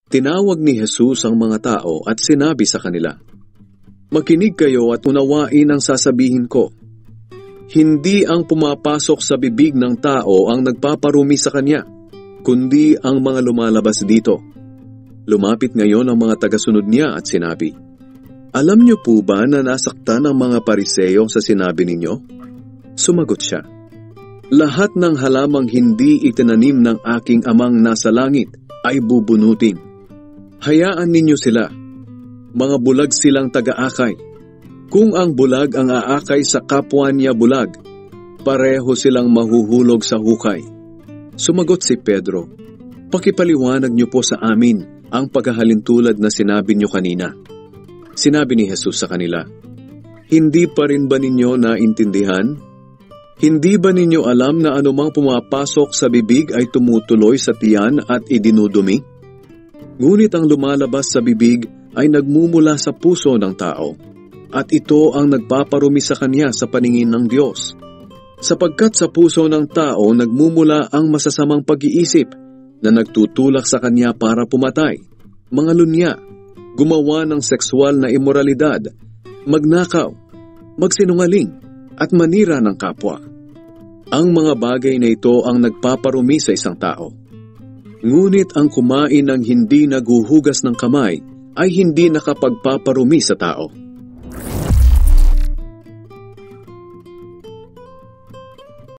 Tinawag ni Jesus ang mga tao at sinabi sa kanila, "Makinig kayo at unawain ang sasabihin ko. Hindi ang pumapasok sa bibig ng tao ang nagpaparumi sa kanya, kundi ang mga lumalabas dito." Lumapit ngayon ang mga tagasunod niya at sinabi, "Alam niyo po ba na nasaktan ang mga Pariseo sa sinabi ninyo?" Sumagot siya, "Lahat ng halamang hindi itinanim ng aking amang nasa langit ay bubunutin. Hayaan ninyo sila. Mga bulag silang taga-akay. Kung ang bulag ang aakay sa kapwa niya bulag, pareho silang mahuhulog sa hukay." Sumagot si Pedro, "Pakipaliwanag niyo po sa amin ang paghahalintulad na sinabi niyo kanina." Sinabi ni Jesus sa kanila, "Hindi pa rin ba ninyo naintindihan? Hindi ba ninyo alam na anumang pumapasok sa bibig ay tumutuloy sa tiyan at idinudumi? Ngunit ang lumalabas sa bibig ay nagmumula sa puso ng tao, at ito ang nagpaparumi sa kanya sa paningin ng Diyos. Sapagkat sa puso ng tao nagmumula ang masasamang pag-iisip na nagtutulak sa kanya para pumatay, mga lunya, gumawa ng sexual na imoralidad, magnakaw, magsinungaling, at manira ng kapwa. Ang mga bagay na ito ang nagpaparumi sa isang tao. Ngunit ang kumain ng hindi naguhugas ng kamay ay hindi nakapagpaparumi sa tao.